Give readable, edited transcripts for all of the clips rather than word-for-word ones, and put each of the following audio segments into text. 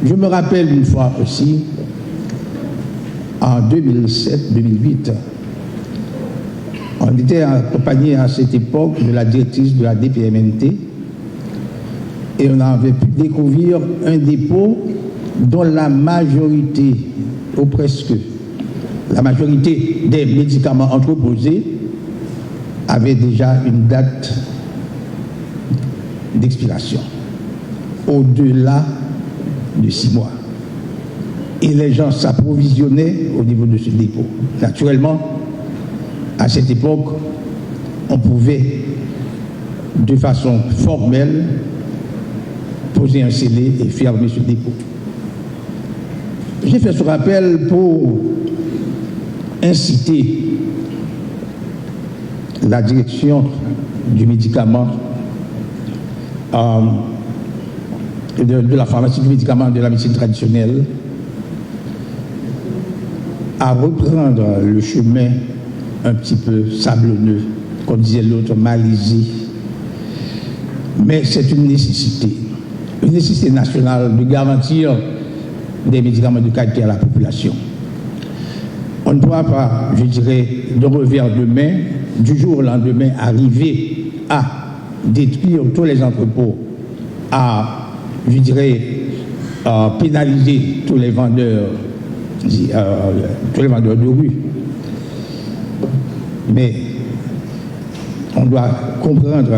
Je me rappelle une fois aussi, en 2007-2008, on était accompagné à cette époque de la directrice de la DPMNT et on avait pu découvrir un dépôt dont la majorité, ou presque, la majorité des médicaments entreposés avait déjà une date d'expiration, au-delà de 6 mois. Et les gens s'approvisionnaient au niveau de ce dépôt. Naturellement, à cette époque, on pouvait, de façon formelle, poser un scellé et fermer ce dépôt. J'ai fait ce rappel pour inciter la direction du médicament, de la pharmacie du médicament de la médecine traditionnelle, à reprendre le chemin un petit peu sablonneux, comme disait l'autre, malaisé. Mais c'est une nécessité nationale de garantir des médicaments de qualité à la population. On ne doit pas, je dirais, de revers de main, du jour au lendemain, arriver à détruire tous les entrepôts, à, je dirais, pénaliser tous les vendeurs de rue. Mais on doit comprendre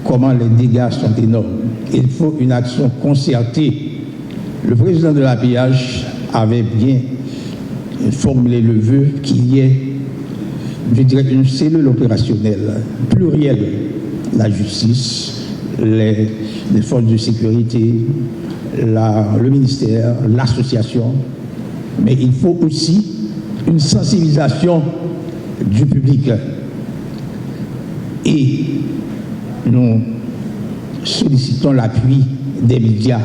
comment les dégâts sont énormes. Il faut une action concertée. Le président de l'APH avait bien formulé le vœu qu'il y ait, je dirais, une cellule opérationnelle plurielle, la justice, les forces de sécurité, le ministère, l'association, mais il faut aussi une sensibilisation du public. Et nous sollicitons l'appui des médias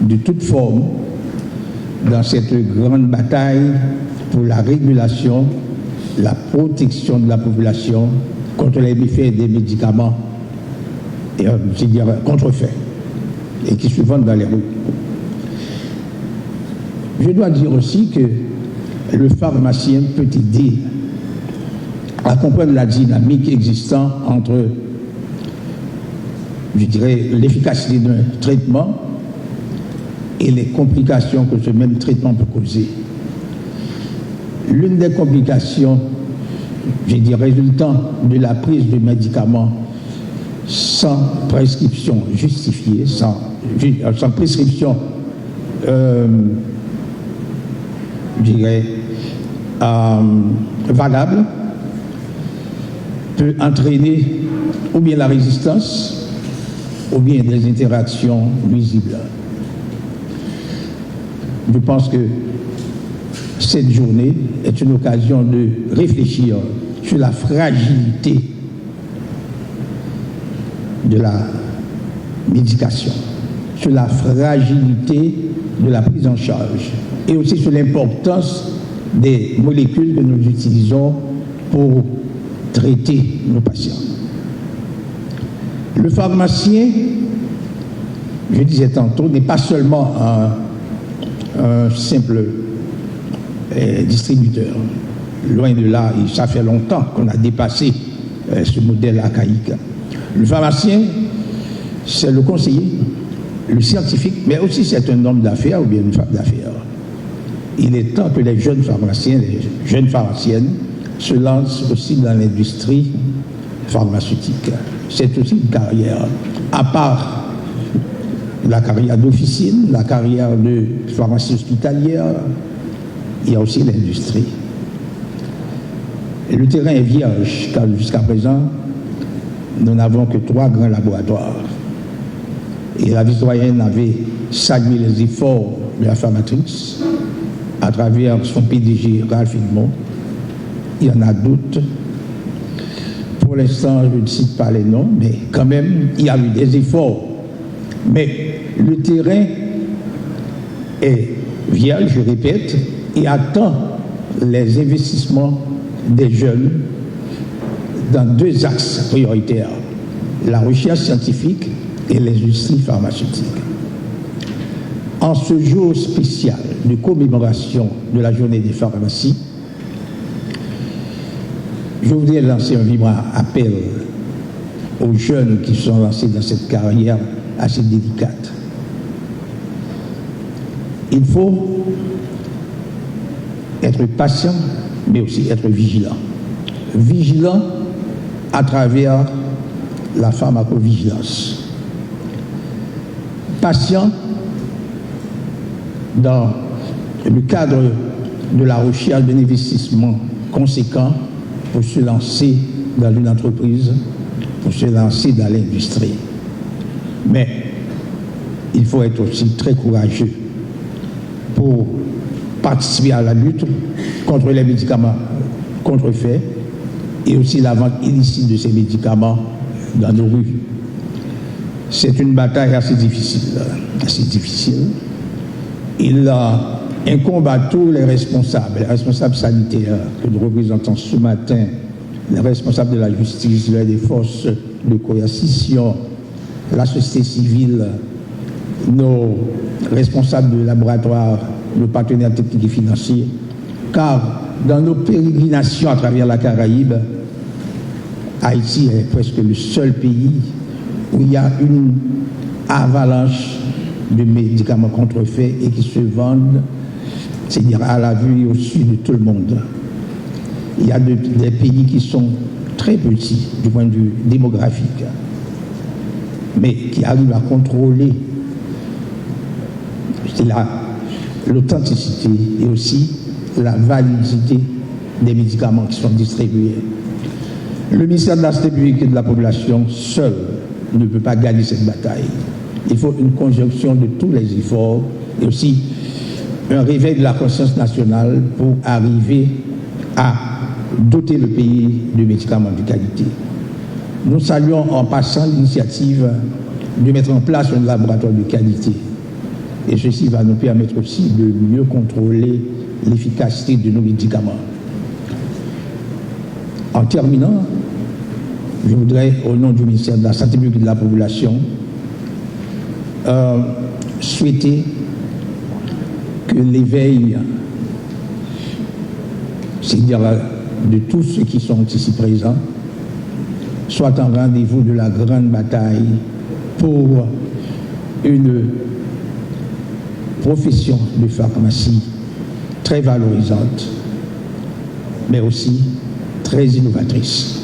de toute forme dans cette grande bataille pour la régulation, la protection de la population contre les méfaits des médicaments et, je dirais, contrefaits et qui se vendent dans les rues. Je dois dire aussi que le pharmacien peut aider à comprendre la dynamique existante entre, je dirais, l'efficacité d'un traitement et les complications que ce même traitement peut causer. L'une des complications, je dirais, résultant de la prise de médicaments sans prescription justifiée, sans prescription, je dirais, valable, peut entraîner ou bien la résistance ou bien des interactions nuisibles. Je pense que cette journée est une occasion de réfléchir sur la fragilité de la médication, sur la fragilité de la prise en charge et aussi sur l'importance des molécules que nous utilisons pour traiter nos patients. Le pharmacien, je disais tantôt, n'est pas seulement un simple distributeur. Loin de là, ça fait longtemps qu'on a dépassé ce modèle archaïque. Le pharmacien, c'est le conseiller, le scientifique, mais aussi c'est un homme d'affaires ou bien une femme d'affaires. Il est temps que les jeunes pharmaciens, les jeunes pharmaciennes se lancent aussi dans l'industrie pharmaceutique. C'est aussi une carrière, à part la carrière d'officine, la carrière de pharmacie hospitalière, il y a aussi l'industrie. Et le terrain est vierge, car jusqu'à présent, nous n'avons que 3 grands laboratoires. Et la vie citoyenne avait salué les efforts de la Pharmatrix à travers son PDG, Ralph Edmond. Il y en a d'autres. Pour l'instant, je ne cite pas les noms, mais quand même, il y a eu des efforts. Mais le terrain est vierge, je répète, et attend les investissements des jeunes dans 2 axes prioritaires, la recherche scientifique et l'industrie pharmaceutique. En ce jour spécial de commémoration de la journée des pharmacies, je voudrais lancer un vibrant appel aux jeunes qui sont lancés dans cette carrière assez délicate. Il faut être patient, mais aussi être vigilant. Vigilant à travers la pharmacovigilance. Patient dans le cadre de la recherche d'un investissement conséquent pour se lancer dans une entreprise, pour se lancer dans l'industrie. Mais il faut être aussi très courageux pour participer à la lutte contre les médicaments contrefaits et aussi la vente illicite de ces médicaments dans nos rues. C'est une bataille assez difficile. Il incombe à tous les responsables sanitaires que nous représentons ce matin, les responsables de la justice, des forces de coercition, la société civile, nos responsables de laboratoire, nos partenaires techniques et financiers, car dans nos pérégrinations à travers la Caraïbe, Haïti est presque le seul pays où il y a une avalanche de médicaments contrefaits et qui se vendent, c'est-à-dire à la vue et au su de tout le monde. Il y a des pays qui sont très petits du point de vue démographique, mais qui arrivent à contrôler l'authenticité et aussi la validité des médicaments qui sont distribués. Le ministère de la Santé publique et de la Population seul ne peut pas gagner cette bataille. Il faut une conjonction de tous les efforts et aussi un réveil de la conscience nationale pour arriver à doter le pays de médicaments de qualité. Nous saluons en passant l'initiative de mettre en place un laboratoire de qualité. Et ceci va nous permettre aussi de mieux contrôler l'efficacité de nos médicaments. En terminant, je voudrais, au nom du ministère de la Santé publique et de la Population, souhaiter que l'éveil, c'est-à-dire de tous ceux qui sont ici présents, soit un rendez-vous de la grande bataille pour une profession de pharmacie très valorisante, mais aussi très innovatrice.